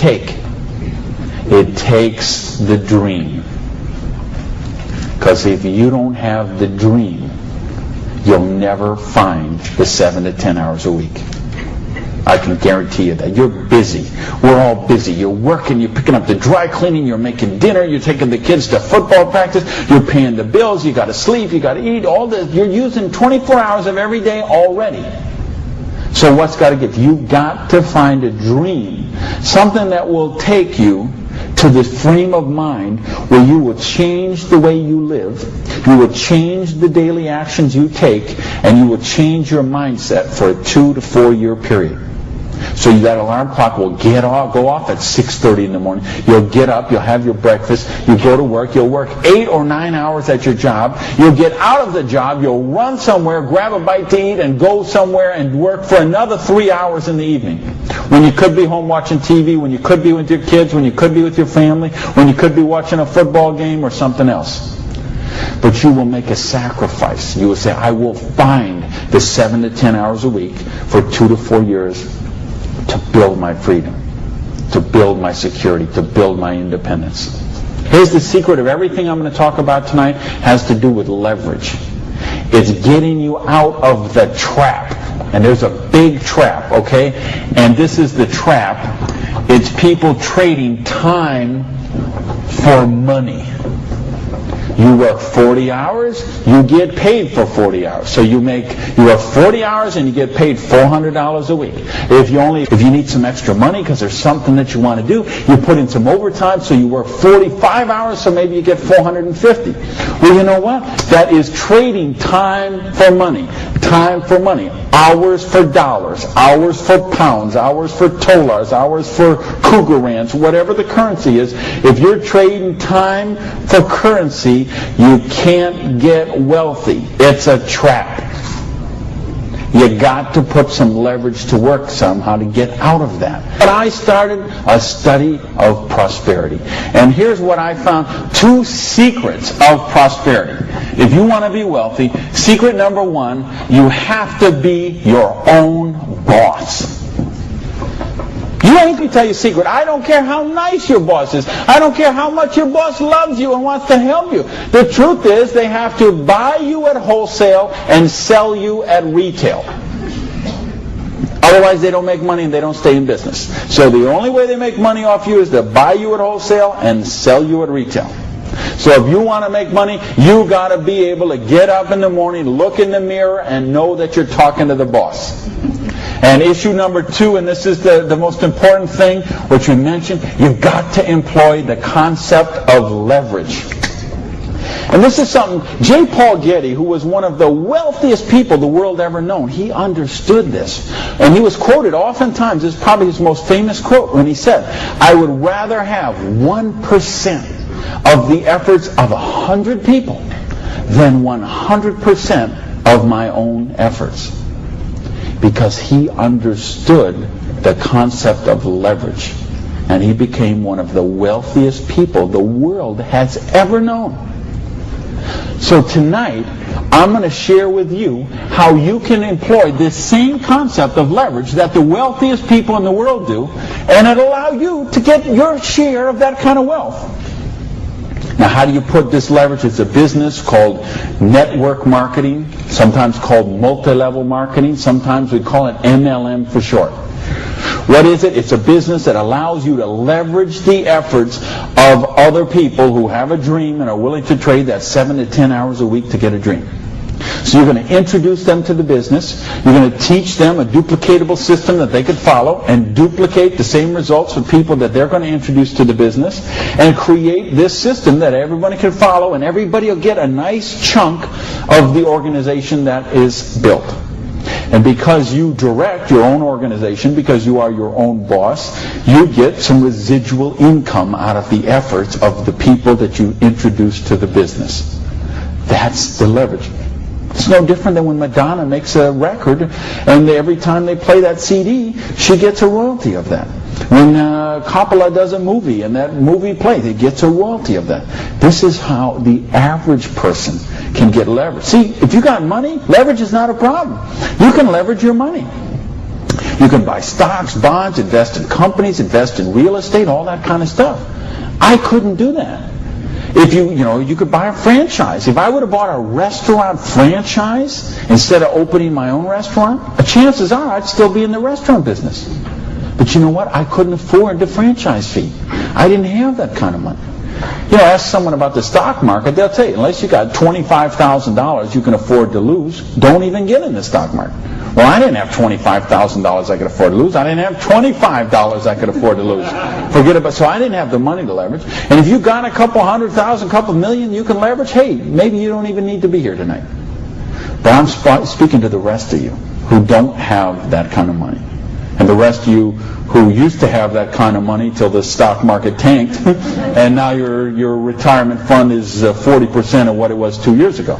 take? It takes the dream. Because if you don't have the dream, you'll never find the 7 to 10 hours a week. I can guarantee you that. You're busy. We're all busy. You're working, you're picking up the dry cleaning, you're making dinner, you're taking the kids to football practice, you're paying the bills, you got to sleep, you got to eat, all this. You're using 24 hours of every day already. So what's got to give? You've got to find a dream, something that will take you to this frame of mind where you will change the way you live, you will change the daily actions you take, and you will change your mindset for a 2 to 4 year period. So that alarm clock will go off at 6:30 in the morning. You'll get up, you'll have your breakfast, you go to work, you'll work 8 or 9 hours at your job, you'll get out of the job, you'll run somewhere, grab a bite to eat, and go somewhere and work for another 3 hours in the evening. When you could be home watching TV, when you could be with your kids, when you could be with your family, when you could be watching a football game or something else. But you will make a sacrifice. You will say, I will find the 7 to 10 hours a week for 2 to 4 years to build my freedom, to build my security, to build my independence. Here's the secret of everything I'm going to talk about tonight. Has to do with leverage. It's getting you out of the trap. And there's a big trap, okay? And this is the trap. It's people trading time for money. You work 40 hours, you get paid for 40 hours. So you work 40 hours and you get paid $400 a week. If you need some extra money because there's something that you want to do, you put in some overtime, so you work 45 hours, so maybe you get $450. Well, you know what? That is trading time for money. Time for money. Hours for dollars, hours for pounds, hours for dollars, hours for cougar ranch, whatever the currency is. If you're trading time for currency, you can't get wealthy. It's a trap. You got to put some leverage to work somehow to get out of that. But I started a study of prosperity. And here's what I found. 2 secrets of prosperity. If you want to be wealthy, secret number 1, you have to be your own boss. You ain't going to tell you a secret. I don't care how nice your boss is. I don't care how much your boss loves you and wants to help you. The truth is they have to buy you at wholesale and sell you at retail. Otherwise they don't make money and they don't stay in business. So the only way they make money off you is to buy you at wholesale and sell you at retail. So if you want to make money, you got to be able to get up in the morning, look in the mirror, and know that you're talking to the boss. And issue number 2, and this is the most important thing, which we mentioned, you've got to employ the concept of leverage. And this is something, J. Paul Getty, who was one of the wealthiest people the world ever known, he understood this. And he was quoted oftentimes, this is probably his most famous quote, when he said, I would rather have 1% of the efforts of 100 people than 100% of my own efforts. Because he understood the concept of leverage. And he became one of the wealthiest people the world has ever known. So tonight, I'm going to share with you how you can employ this same concept of leverage that the wealthiest people in the world do, and it'll allow you to get your share of that kind of wealth. Now, how do you put this leverage? It's a business called network marketing, sometimes called multi-level marketing, sometimes we call it MLM for short. What is it? It's a business that allows you to leverage the efforts of other people who have a dream and are willing to trade that 7 to 10 hours a week to get a dream. So you're going to introduce them to the business. You're going to teach them a duplicatable system that they could follow and duplicate the same results for people that they're going to introduce to the business, and create this system that everybody can follow, and everybody will get a nice chunk of the organization that is built. And because you direct your own organization, because you are your own boss, you get some residual income out of the efforts of the people that you introduce to the business. That's the leverage. It's no different than when Madonna makes a record, and every time they play that CD, she gets a royalty of that. When Coppola does a movie, and that movie plays, he gets a royalty of that. This is how the average person can get leverage. See, if you got money, leverage is not a problem. You can leverage your money. You can buy stocks, bonds, invest in companies, invest in real estate, all that kind of stuff. I couldn't do that. If you could buy a franchise. If I would have bought a restaurant franchise instead of opening my own restaurant, the chances are I'd still be in the restaurant business. But you know what? I couldn't afford the franchise fee. I didn't have that kind of money. Ask someone about the stock market, they'll tell you, unless you got $25,000 you can afford to lose, don't even get in the stock market. Well, I didn't have $25,000 I could afford to lose. I didn't have $25 I could afford to lose. Forget about. So I didn't have the money to leverage. And if you got a couple $100,000, couple million you can leverage, hey, maybe you don't even need to be here tonight. But I'm speaking to the rest of you who don't have that kind of money. And the rest of you who used to have that kind of money till the stock market tanked, and now your retirement fund is 40% of what it was 2 years ago.